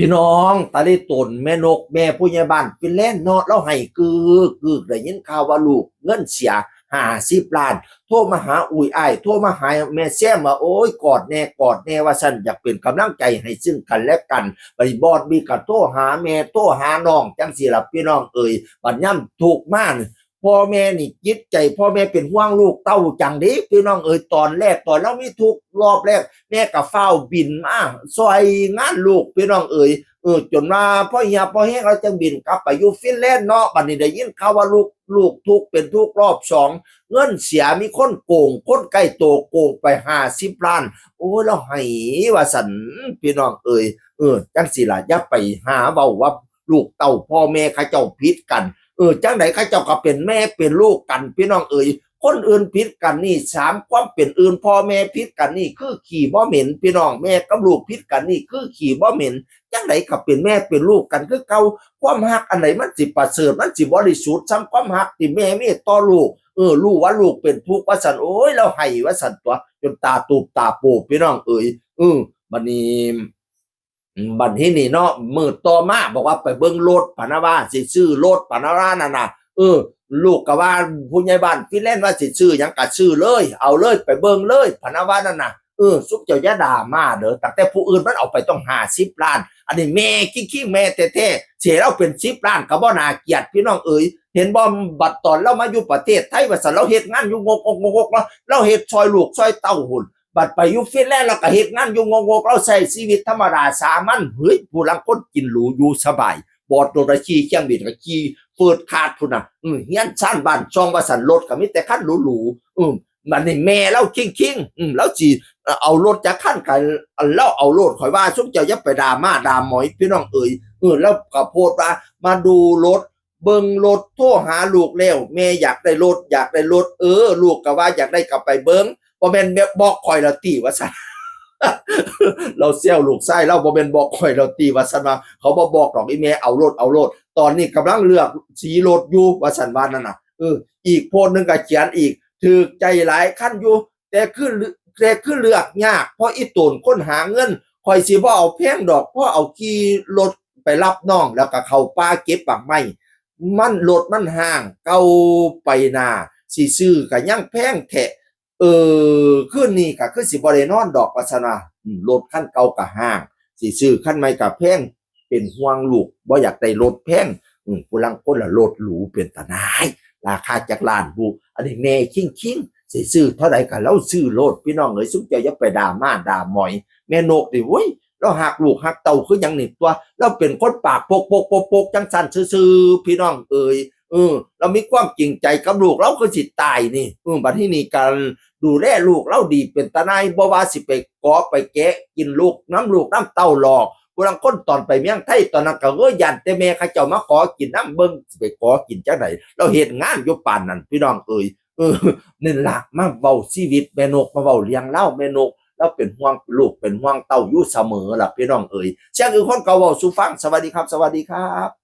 พี่น้องตาลีตนแม่นกแม่ผู้ใหญ่บ้านฟินแลนด์เนาะเราให้กึกได้ยินข่าวว่าลูกเงินเสีย50 ล้านโทรมาหาอุ้ยอ้ายโทรมาหาแม่แซมว่าโอ้ยกอดแน่ว่าฉันอยากเป็นกำลังใจให้ซึ่งกันและกันบริบอดมีกระโทรหาแม่โทรหาน้องจังสิล่ะพี่น้องเอ่ยบัดย่ำถูกมากพ่อแม่นี่จิตใจพ่อแม่เป็นห่วงลูกเต้าจังเด้พี่น้องเอ่ยตอนแรกตอนเรามีทุกรอบแรกแม่ก็เฝ้าบินมาซอยงานลูกพี่น้องเอ่ยจนมาพ่อเฮียพ่อแห้งเราจังบินกลับไปอยู่ฟินแลนด์เนาะบัดนี้ได้ยินข่าวว่าลูกทุกเป็นทุกรอบ2เงินเสียมีคนโกงคนใกล้โตโกงไป50 ล้านโอ้เราให้ว่าสันพี่น้องเอ่ยจังสิล่ะอย่าไปหาเว้าว่าลูกเต้าพ่อแม่เขาเจ้าผิดกันจังไหนเขาเจ้าก็เป็นแม่เป็นลูกกันพี่น้องเอ่ยคนอื่นผิดกันนี่3ความเป็นอื่นพ่อแม่ผิดกันนี่คือขี่บ่เหม็นพี่น้องแม่กับลูกผิดกันนี่คือขี่บ่เหม็นจังไหนก็เป็นแม่เป็นลูกกันคือเก่าความฮักอันไหนมันสิประเสริฐมันสิบริสุทธิ์ซ้ำความฮักที่แม่มีต่อลูกรู้ว่าลูกเป็นทุกข์ว่าสันโอ้ยเราให้ว่าสันตัวจนตาตูบตาโปบพี่น้องเอ่ยบัดนี้บัดที่นี่เนาะมือต่อมาบอกว่าไปเบิ่งรถพะนะว่าสิซื้อรถพะนะว่านั่นน่ะลูกก็ว่าผู้ใหญ่บ้านฟินแลนด์ว่าสิซื้อหยังก็ซื้อเลยเอาเลยไปเบิ่งเลยพะนะว่านั่นน่ะซุปเจ้าอย่าด่ามาเด้อแต่ผู้อื่นมันเอาไปต้อง50 ล้านอันนี้แม่คิงแม่แท้ๆเสียเราเป็น10 ล้านก็บ่น่าเกลียดพี่น้องเอ๋ยเห็นบ่บัดตอนเรามาอยู่ประเทศไทยว่าซั่นเราเฮ็ดงานอยู่งกๆเราเฮ็ดซอยลูกซอยเต้าหุ่นบัดไปอยู่ฟินแลนด์เราก็เฮ็ดงานอยู่งกๆเราใช้ชีวิตธรรมดาสามัญเฮ้ยผู้ลังคนกินหรูอยู่สบายบอดรถขี่เครื่องบินก็ขี่เฟิดขาดพุ่นน่ะเฮียนซ่านบ้านช่องว่าซั่นรถก็มีแต่คันหรูๆมันนี่แม่เราคิงแล้วสิเอารถจากคันกันเราเอารถข่อยว่าซุมเจ้าอย่าไปด่ามาด่าหมอยพี่น้องเอ๋ยแล้วก็โพสต์ว่ามาดูรถเบิ่งรถโทรหาลูกแล้วแม่อยากได้รถลูกก็ว่าอยากได้กลับไปเบิ่งบ่แม่นบอกข่อยละติว่าซั่น เราเซี่ยวลูกไส้เราบ่เป็นบอกข่อยเราตีว่าซั่นว่าเขาบ่บอกหรอกอีแม่เอารถตอนนี้กำลังเลือกสีรถอยู่ว่าซั่นว่านั่นน่ะอีกโพสต์นึงก็เขียนอีกถูกใจหลายคันอยู่แต่คือเลือกยากเพราะอีตนคนหาเงินข่อยสิบ่เอาแพงดอกเพราะเอาขี่รถไปรับน้องแล้วก็เข้าป่าเก็บบักไม้มันรถมันห่างเก่าไปหน้าสิซื้อก็ยังแพงแท้คืนนี้ก็คือสิบ่ได้นอนดอกว่าซั่นว่ารถคันเก่าก็ห้างสิซื้อคันใหม่ก็แพงเป็นห่วงลูกบ่อยากได้รถแพงผู้ลางคนละรถหรูเป็นตาหนายราคาจักล้านผู้อันนี้แม่คิงสิซื้อเท่าใดก็เราซื้อรถพี่น้องเอ้ยซุมเจ้าอย่าไปด่ามาด่าหมอยแม่นกนี่โว้ยเราหักลูกหักเต้าคือหยังนี่ตัวเราเป็นคนปากปกจังซั่นซื่อๆพี่น้องเอ้ยเรามีความจริงใจกับลูกเราคือสิตายนี่บัดนี้นี่การดูแลลูกเราดีเป็นตาหนายบ่ว่าสิไปกอไปแกะกินลูกน้ำเต้าหลอกผู้ลางคนตอนไปเมียงไทยตอนนั้นก็ยันแต่แม่เขาเจ้ามาขอกินน้ำเบิ่งสิไปขอกินจังได๋เราเฮ็ดงานอยู่ปานนั้นพี่น้องเอ้ยนี่ล่ะมาเว้าชีวิตแม่นกมาเว้าเลี้ยงเล่าแม่นกเราเป็นห่วงลูกเป็นห่วงเต้าอยู่เสมอล่ะพี่น้องเอ้ยเสียงคือคนเก่าเว้าสู่ฟังสวัสดีครับ